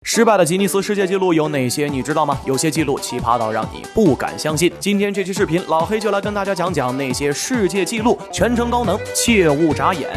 失败的吉尼斯世界纪录有哪些？你知道吗？有些记录奇葩到让你不敢相信。今天这期视频，老黑就来跟大家讲讲那些世界纪录，全程高能，切勿眨眼。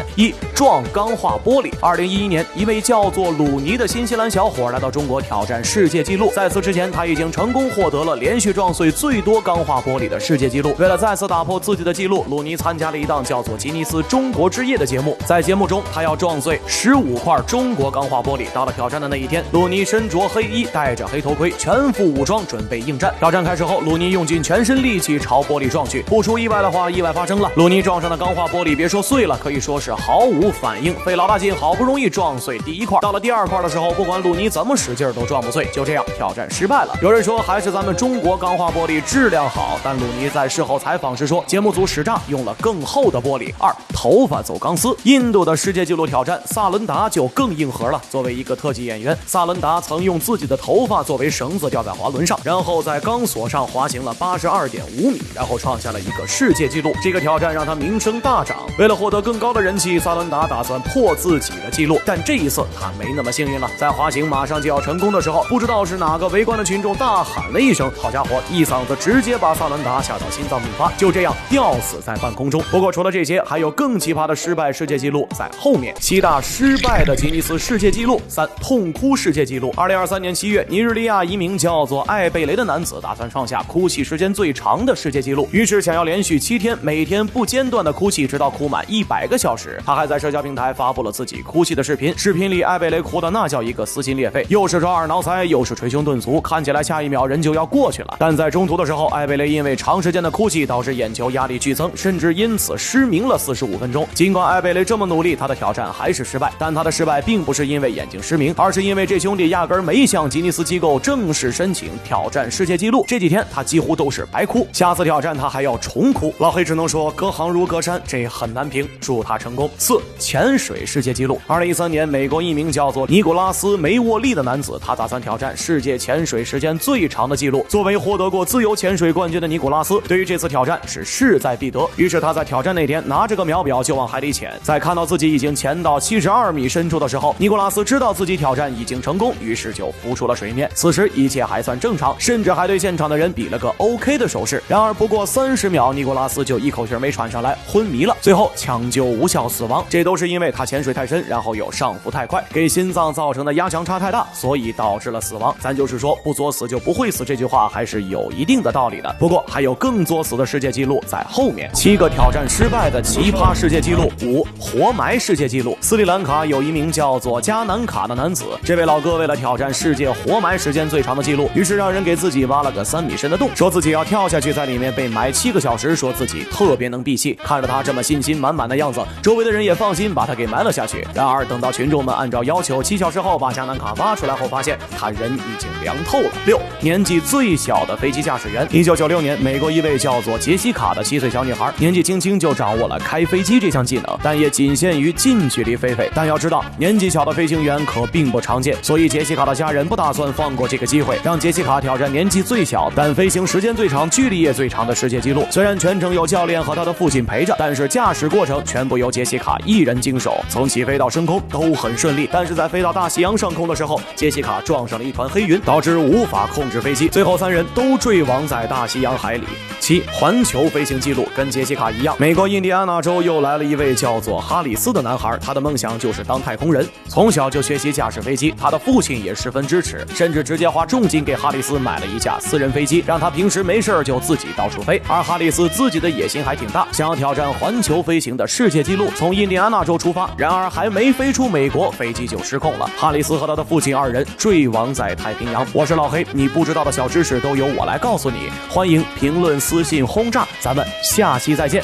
撞钢化玻璃。2011年，一位叫做鲁尼的新西兰小伙来到中国挑战世界纪录。在此之前，他已经成功获得了连续撞碎最多钢化玻璃的世界纪录。为了再次打破自己的纪录，鲁尼参加了一档叫做《吉尼斯中国之夜》的节目。在节目中，他要撞碎15块中国钢化玻璃。到了挑战的那一天，鲁尼身着黑衣，戴着黑头盔，全副武装，准备应战。挑战开始后，鲁尼用尽全身力气朝玻璃撞去。不出意外的话，意外发生了。鲁尼撞上的钢化玻璃，别说碎了，可以说是毫无反应。费老大劲，好不容易撞碎第一块，到了第二块的时候，不管鲁尼怎么使劲都撞不碎。就这样，挑战失败了。有人说还是咱们中国钢化玻璃质量好，但鲁尼在事后采访时说，节目组使诈，用了更厚的玻璃。头发走钢丝。印度的世界纪录挑战，萨伦达就更硬核了。作为一个特技演员，萨伦达曾用自己的头发作为绳子吊在滑轮上，然后在钢索上滑行了82.5米，然后创下了一个世界纪录。这个挑战让他名声大涨。为了获得更高的人气，萨伦达打算破自己的纪录，但这一次他没那么幸运了。在滑行马上就要成功的时候，不知道是哪个围观的群众大喊了一声，好家伙，一嗓子直接把萨伦达吓到心脏病发，就这样吊死在半空中。不过除了这些，还有更奇葩的失败世界纪录在后面。7大失败的吉尼斯世界纪录。3. 痛哭世界纪录。2023年7月，尼日利亚一名叫做艾贝雷的男子打算创下哭泣时间最长的世界纪录，于是想要连续7天每天不间断的哭泣，直到哭满100个小时。他还在社交平台发布了自己哭泣的视频，视频里艾贝雷哭的那叫一个撕心裂肺，又是抓耳挠腮，又是捶胸顿足，看起来下一秒人就要过去了。但在中途的时候，艾贝雷因为长时间的哭泣导致眼球压力剧增，甚至因此失明了45分钟。尽管艾贝雷这么努力，他的挑战还是失败，但他的失败并不是因为眼睛失明，而是因为这兄弟压根没向吉尼斯机构正式申请挑战世界纪录。这几天他几乎都是白哭，下次挑战他还要重哭。老黑只能说隔行如隔山，这很难评，祝他成功。4. 潜水世界纪录。2013年，美国一名叫做尼古拉斯·梅沃利的男子，他打算挑战世界潜水时间最长的纪录。作为获得过自由潜水冠军的尼古拉斯，对于这次挑战是势在必得，于是他在挑战那天拿着个秒表就往海里潜。在看到自己已经潜到72米深处的时候，尼古拉斯知道自己挑战已经成功，于是就浮出了水面。此时一切还算正常，甚至还对现场的人比了个 OK 的手势。然而不过30秒，尼古拉斯就一口气没喘上来，昏迷了，最后抢救无效死亡。这都是因为他潜水太深，然后又上浮太快，给心脏造成的压强差太大，所以导致了死亡。咱就是说不作死就不会死，这句话还是有一定的道理的。不过还有更作死的世界纪录在后面。7个挑战失败的奇葩世界纪录。5. 活埋世界纪录。斯里兰卡有一名叫做加南卡的男子，这位老哥为了挑战世界活埋时间最长的纪录，于是让人给自己挖了个3米深的洞，说自己要跳下去，在里面被埋7个小时，说自己特别能闭气。看着他这么信心满满的样子，周围的人也放心把他给埋了下去。然而等到群众们按照要求7小时后把加南卡挖出来后，发现他人已经凉透了。6. 年纪最小的飞机驾驶员。1996年，美国一位叫做杰西卡的7岁小女孩，年纪轻轻就掌握了开飞机这项技能，但也仅限于近距离飞。但要知道，年纪小的飞行员可并不常见，所以杰西卡的家人不打算放过这个机会，让杰西卡挑战年纪最小但飞行时间最长、距离也最长的世界纪录。虽然全程有教练和他的父亲陪着，但是驾驶过程全部由杰西卡一人经手，从起飞到升空都很顺利。但是在飞到大西洋上空的时候，杰西卡撞上了一团黑云，导致无法控制飞机，最后3人都坠亡在大西洋海里。7. 环球飞行纪录。跟杰西卡一样，美国印第安纳州又来了一位叫做哈里斯的男孩，他的梦想就是当太空人，从小就学习驾驶飞机，他的父亲也十分支持，甚至直接花重金给哈里斯买了一架私人飞机，让他平时没事就自己到处飞。而哈里斯自己的野心还挺大，想要挑战环球飞行的世界纪录，从印第安纳州出发，然而还没飞出美国，飞机就失控了，哈里斯和他的父亲2人坠亡在太平洋。我是老黑，你不知道的小知识都由我来告诉你，欢迎评论、私信轰炸，咱们下期再见。